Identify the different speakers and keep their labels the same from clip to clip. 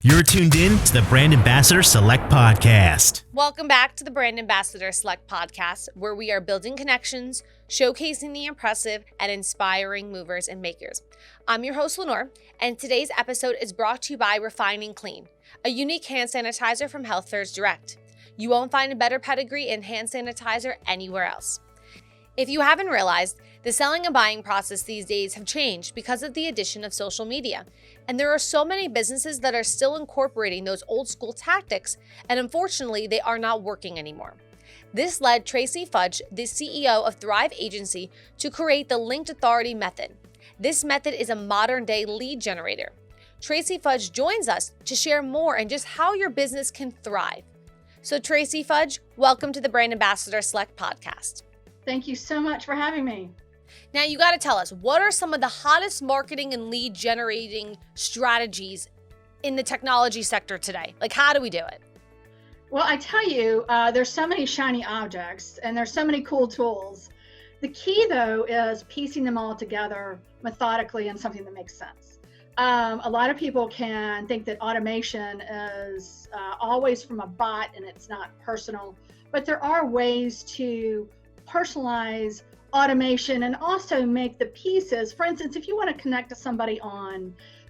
Speaker 1: You're tuned in to the Brand Ambassador Select Podcast.
Speaker 2: Welcome back to the Brand Ambassador Select Podcast, where we are building connections, showcasing the impressive, and inspiring movers and makers. I'm your host, Lenore, and today's episode is brought to you by Refining Clean, a unique hand sanitizer from Health Thirds Direct. You won't find a better pedigree in hand sanitizer anywhere else. If you haven't realized, the selling and buying process these days have changed because of the addition of social media. And there are so many businesses that are still incorporating those old school tactics, and unfortunately, they are not working anymore. This led Tracey Fudge, the CEO of Thrive Agency, to create the LinkedAuthority Method. This method is a modern-day lead generator. Tracey Fudge joins us to share more on just how your business can thrive. So Tracey Fudge, welcome to the Brand Ambassador Select Podcast.
Speaker 3: Thank you so much for having me.
Speaker 2: Now you got to tell us, what are some of the hottest marketing and lead generating strategies in the technology sector today? Like, how do we do it?
Speaker 3: Well, I tell you, there's so many shiny objects and there's so many cool tools. The key, though, is piecing them all together methodically in something that makes sense. A lot of people can think that automation is always from a bot and it's not personal, but there are ways to personalize automation and also make the pieces. For instance, if you want to connect to somebody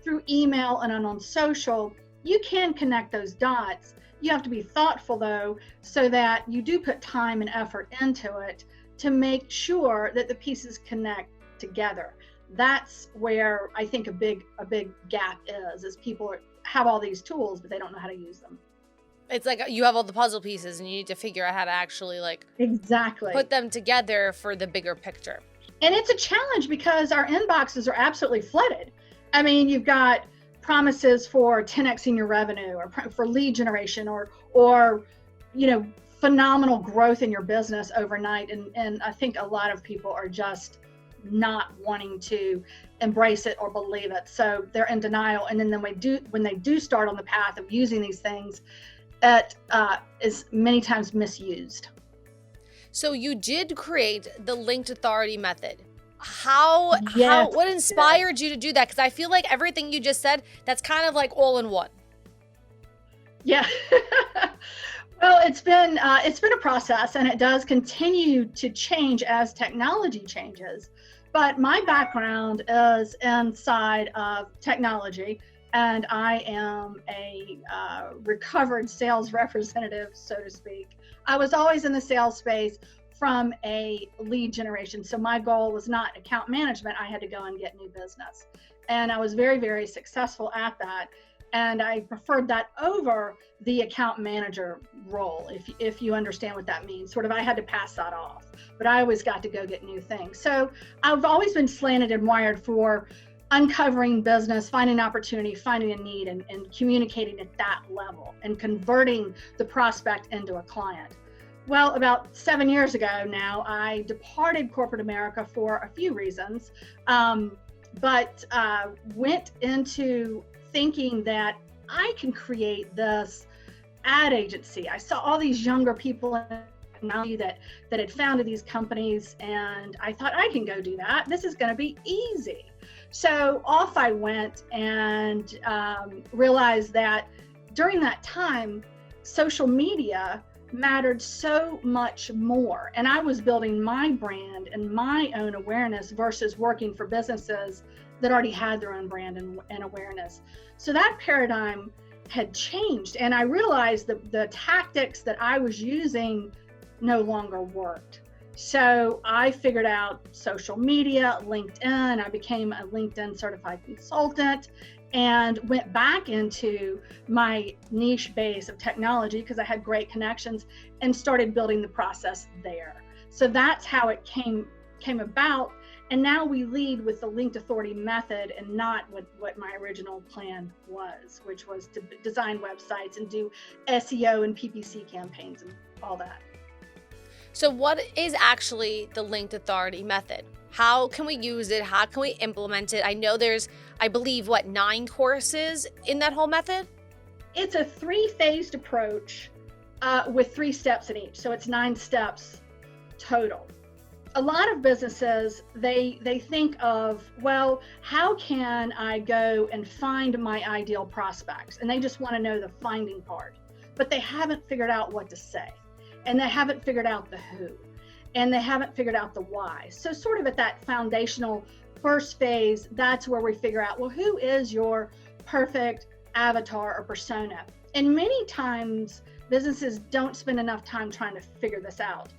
Speaker 3: through email and on social, you can connect those dots. You have to be thoughtful, though, so that you do put time and effort into it to make sure that the pieces connect together. That's where I think a big gap is people have all these tools, but they don't know how to use them.
Speaker 2: It's like you have all the puzzle pieces and you need to figure out how to actually
Speaker 3: exactly
Speaker 2: put them together for the bigger picture.
Speaker 3: And it's a challenge because our inboxes are absolutely flooded. I mean, you've got promises for 10xing your revenue or for lead generation or phenomenal growth in your business overnight. And I think a lot of people are just not wanting to embrace it or believe it. So they're in denial. And then when they do start on the path of using these things, it is many times misused.
Speaker 2: So you did create the LinkedAuthority Method. What inspired you to do that? Because I feel like everything you just said, that's kind of like all in one.
Speaker 3: Yeah. Well, it's been a process, and it does continue to change as technology changes. But my background is inside of technology. And I am a recovered sales representative, so to speak. I was always in the sales space from a lead generation. So my goal was not account management. I had to go and get new business. And I was very, very successful at that. And I preferred that over the account manager role, if you understand what that means. Sort of, I had to pass that off, but I always got to go get new things. So I've always been slanted and wired for uncovering business, finding opportunity, finding a need, and communicating at that level and converting the prospect into a client. Well, about 7 years ago now, I departed corporate America for a few reasons, but went into thinking that I can create this ad agency. I saw all these younger people that had founded these companies, and I thought, I can go do that. This is going to be easy. So off I went and realized that during that time, social media mattered so much more. And I was building my brand and my own awareness versus working for businesses that already had their own brand and awareness. So that paradigm had changed. And I realized that the tactics that I was using no longer worked. So I figured out social media, LinkedIn. I became a LinkedIn certified consultant and went back into my niche base of technology because I had great connections and started building the process there. So that's how it came about. And now we lead with the LinkedAuthority Method and not what my original plan was, which was to design websites and do SEO and PPC campaigns and all that.
Speaker 2: So what is actually the LinkedAuthority Method? How can we use it? How can we implement it? I know there's, I believe, 9 courses in that whole method?
Speaker 3: It's a 3-phased approach with 3 steps in each. So it's 9 steps total. a lot of businesses, they think of, well, how can I go and find my ideal prospects? And they just want to know the finding part, but they haven't figured out what to say, and they haven't figured out the who, and they haven't figured out the why. So sort of at that foundational first phase, that's where we figure out, well, who is your perfect avatar or persona? And many times businesses don't spend enough time trying to figure this out.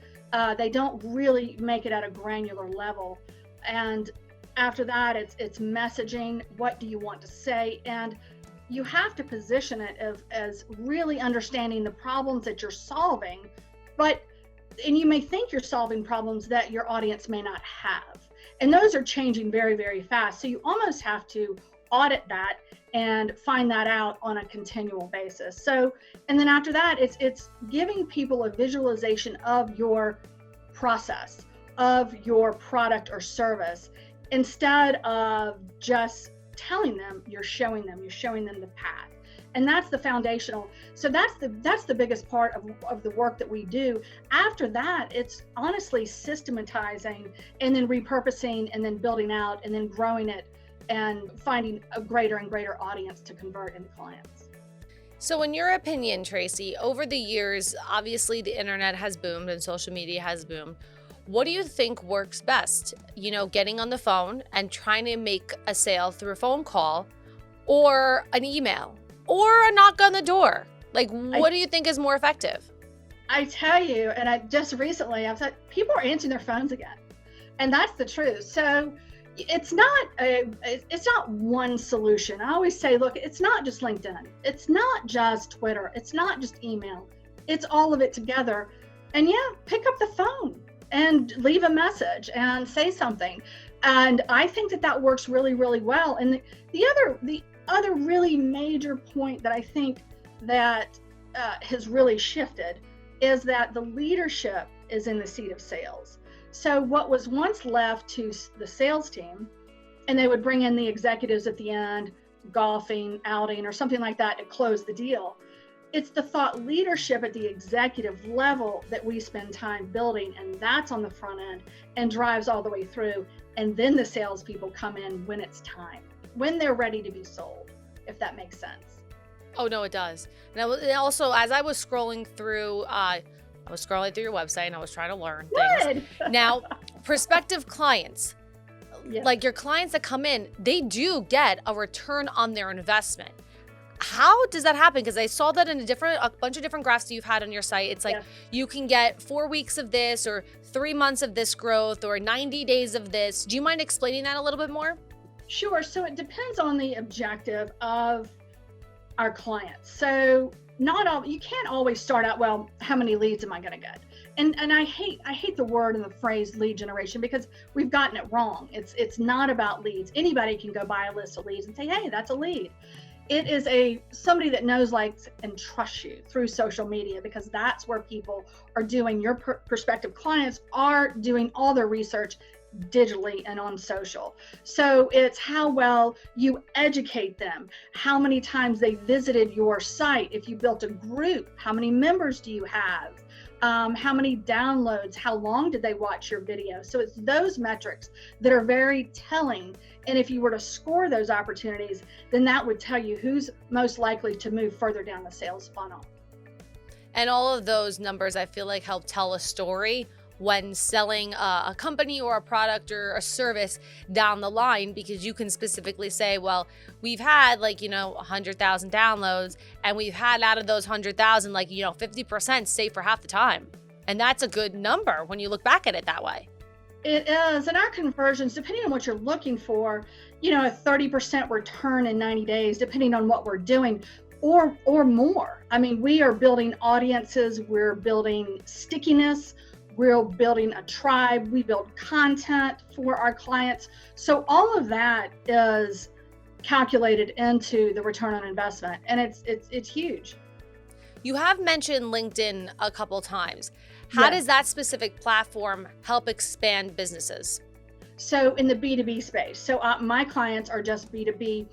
Speaker 3: They don't really make it at a granular level. And after that, it's messaging. What do you want to say? And you have to position it as really understanding the problems that you're solving, and you may think you're solving problems that your audience may not have. And those are changing very, very fast. So you almost have to audit that and find that out on a continual basis. So, and then after that, it's giving people a visualization of your process, of your product or service, instead of just telling them, you're showing them the path. And that's the foundational. So that's the biggest part of the work that we do. After that, it's honestly systematizing and then repurposing and then building out and then growing it and finding a greater and greater audience to convert into clients.
Speaker 2: So in your opinion, Tracey, over the years, obviously the internet has boomed and social media has boomed. What do you think works best? Getting on the phone and trying to make a sale through a phone call, or an email, or a knock on the door? What do you think is more effective?
Speaker 3: I tell you, and I just recently, I've said people are answering their phones again, and that's the truth. So it's not one solution. I always say, look, it's not just LinkedIn. It's not just Twitter. It's not just email. It's all of it together. And pick up the phone and leave a message and say something. And I think that works really, really well. And the other really major point that I think that has really shifted is that the leadership is in the seat of sales. So what was once left to the sales team, and they would bring in the executives at the end, golfing, outing, or something like that to close the deal. It's the thought leadership at the executive level that we spend time building, and that's on the front end and drives all the way through. And then the salespeople come in when it's time, when they're ready to be sold, if that makes sense.
Speaker 2: Oh, no, it does. And also, as I was scrolling through, your website and I was trying to learn things. Now, prospective clients, like your clients that come in, they do get a return on their investment. How does that happen? Because I saw that in a bunch of different graphs that you've had on your site. It's like you can get 4 weeks of this, or 3 months of this growth, or 90 days of this. Do you mind explaining that a little bit more?
Speaker 3: Sure. So it depends on the objective of our clients. So you can't always start out, well, how many leads am I going to get? And I hate the word and the phrase lead generation, because we've gotten it wrong. It's not about leads. Anybody can go buy a list of leads and say, hey, that's a lead. It is somebody that knows, likes, and trusts you through social media, because that's where people are doing, your prospective clients are doing all their research digitally and on social. So it's how well you educate them, how many times they visited your site. If you built a group, how many members do you have? How many downloads? How long did they watch your video? So it's those metrics that are very telling. And if you were to score those opportunities, then that would tell you who's most likely to move further down the sales funnel.
Speaker 2: And all of those numbers, I feel like, help tell a story when selling a company or a product or a service down the line, because you can specifically say, well, we've had 100,000 downloads, and we've had out of those 100,000, 50% stay for half the time. And that's a good number when you look back at it that way.
Speaker 3: It is. And our conversions, depending on what you're looking for, a 30% return in 90 days, depending on what we're doing, or more. I mean, we are building audiences, we're building stickiness, we're building a tribe, we build content for our clients. So all of that is calculated into the return on investment, and it's huge.
Speaker 2: You have mentioned LinkedIn a couple times. How does that specific platform help expand businesses?
Speaker 3: So in the B2B space, so my clients are just B2B.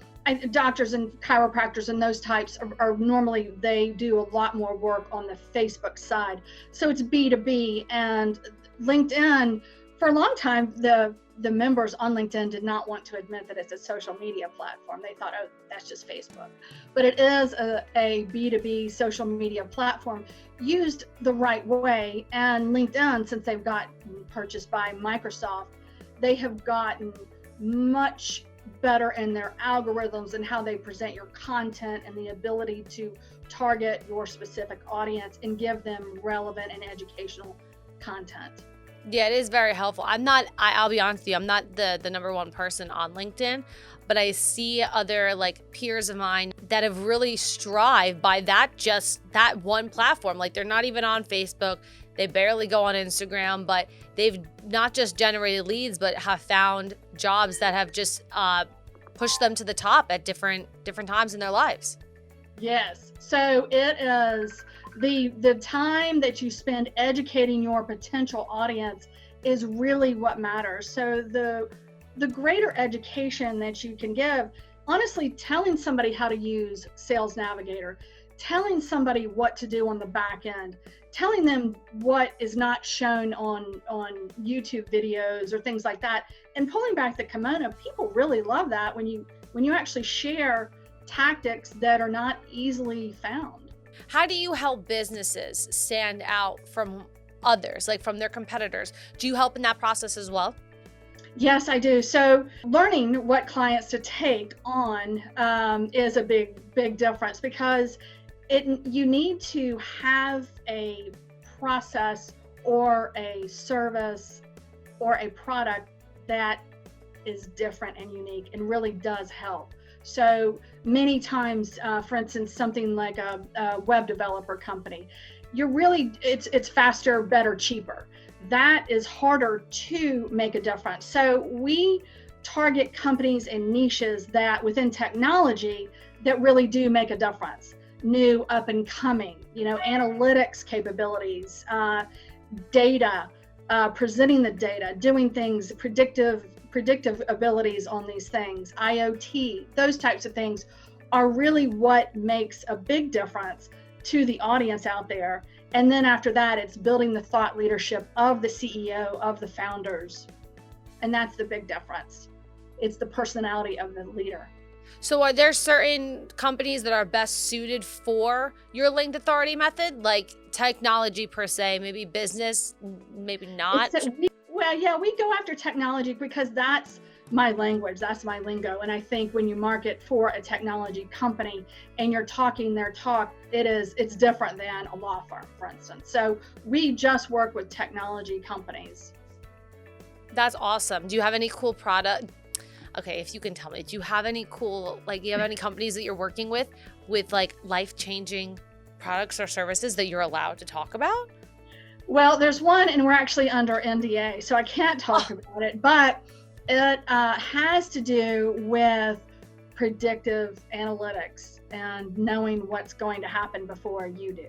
Speaker 3: Doctors and chiropractors and those types are normally, they do a lot more work on the Facebook side. So it's B2B, and LinkedIn, for a long time, the members on LinkedIn did not want to admit that it's a social media platform. They thought, oh, that's just Facebook. But it is a B2B social media platform used the right way. And LinkedIn, since they've gotten purchased by Microsoft, they have gotten much better in their algorithms and how they present your content and the ability to target your specific audience and give them relevant and educational content.
Speaker 2: Yeah, it is very helpful. I'll be honest with you, I'm not the number one person on LinkedIn, but I see other like peers of mine that have really strived by that one platform. Like they're not even on Facebook. They barely go on Instagram, but they've not just generated leads, but have found jobs that have just pushed them to the top at different times in their lives.
Speaker 3: Yes. So it is the time that you spend educating your potential audience is really what matters. So the greater education that you can give, honestly, telling somebody how to use Sales Navigator, telling somebody what to do on the back end, telling them what is not shown on YouTube videos or things like that, and pulling back the kimono. People really love that when you actually share tactics that are not easily found.
Speaker 2: How do you help businesses stand out from others, like from their competitors? Do you help in that process as well?
Speaker 3: Yes, I do. So learning what clients to take on is a big difference, because you need to have a process or a service or a product that is different and unique and really does help. So many times, for instance, something like a web developer company, it's faster, better, cheaper. That is harder to make a difference. So we target companies and niches that within technology that really do make a difference. New, up and coming, analytics capabilities, data, presenting the data, doing things, predictive abilities on these things, IoT, those types of things are really what makes a big difference to the audience out there. And then after that, it's building the thought leadership of the CEO, of the founders. And that's the big difference. It's the personality of the leader.
Speaker 2: So are there certain companies that are best suited for your LinkedAuthority method, like technology per se, maybe business, maybe not?
Speaker 3: We go after technology because that's my language, that's my lingo. And I think when you market for a technology company and you're talking their talk, it's different than a law firm, for instance. So we just work with technology companies.
Speaker 2: That's awesome. Do you have any cool product? Okay, if you can tell me, do you have any cool, you have any companies that you're working with like life-changing products or services that you're allowed to talk about?
Speaker 3: Well, there's one, and we're actually under NDA, so I can't talk about it, but it has to do with predictive analytics and knowing what's going to happen before you do.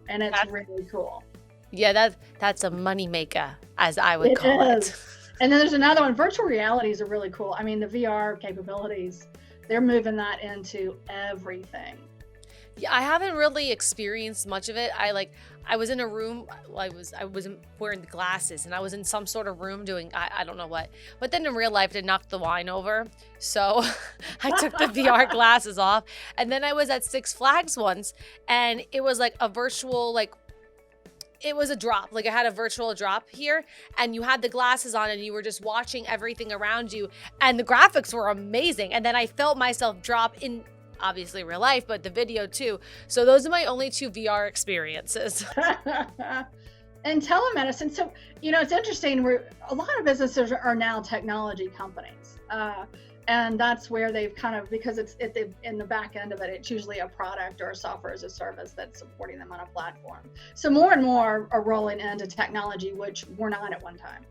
Speaker 3: And it's really cool.
Speaker 2: Yeah, that's a moneymaker, as I would call it.
Speaker 3: And then there's another one. Virtual realities are really cool. I mean, the VR capabilities, they're moving that into everything.
Speaker 2: Yeah, I haven't really experienced much of it. I was in a room, I was wearing the glasses, and I was in some sort of room doing, I don't know what. But then in real life, it knocked the wine over. So I took the VR glasses off. And then I was at Six Flags once, and it was like a virtual, it was a drop. I had a virtual drop here, and you had the glasses on and you were just watching everything around you, and the graphics were amazing. And then I felt myself drop in, obviously real life, but the video too. So those are my only two VR experiences.
Speaker 3: And telemedicine. So, it's interesting. A lot of businesses are now technology companies. And that's where they've because it's in the back end of it, it's usually a product or a software as a service that's supporting them on a platform. So more and more are rolling into technology, which we're not at one time.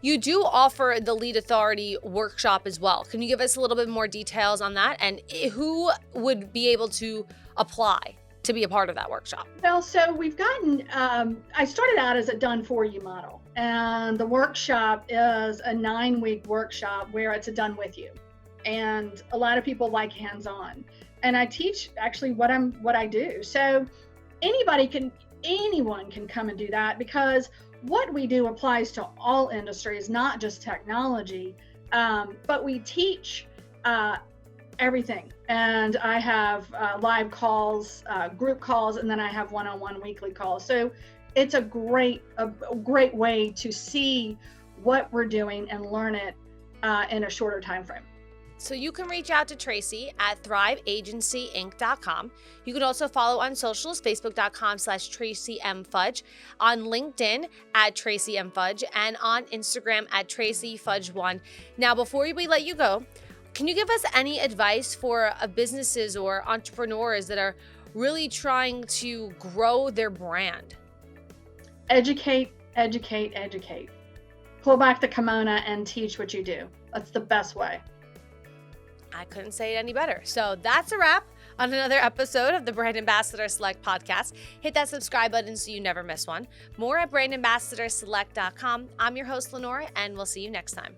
Speaker 2: You do offer the Lead Authority workshop as well. Can you give us a little bit more details on that, and who would be able to apply to be a part of that workshop?
Speaker 3: Well, so we've gotten, I started out as a done for you model, and the workshop is a 9-week workshop where it's a done with you. And a lot of people like hands-on, and I teach actually what I do. So anyone can come and do that, because what we do applies to all industries, not just technology, but we teach everything. And I have live calls, group calls, and then I have one-on-one weekly calls. So it's a great way to see what we're doing and learn it in a shorter time frame.
Speaker 2: So you can reach out to Tracey at thriveagencyinc.com. You can also follow on socials, facebook.com/Tracey M. Fudge, on LinkedIn at Tracey M. Fudge, and on Instagram at Tracey Fudge1. Now, before we let you go, can you give us any advice for businesses or entrepreneurs that are really trying to grow their brand?
Speaker 3: Educate, educate, educate. Pull back the kimono and teach what you do. That's the best way.
Speaker 2: I couldn't say it any better. So that's a wrap on another episode of the Brand Ambassador Select podcast. Hit that subscribe button so you never miss one. More at brandambassadorselect.com. I'm your host, Lenore, and we'll see you next time.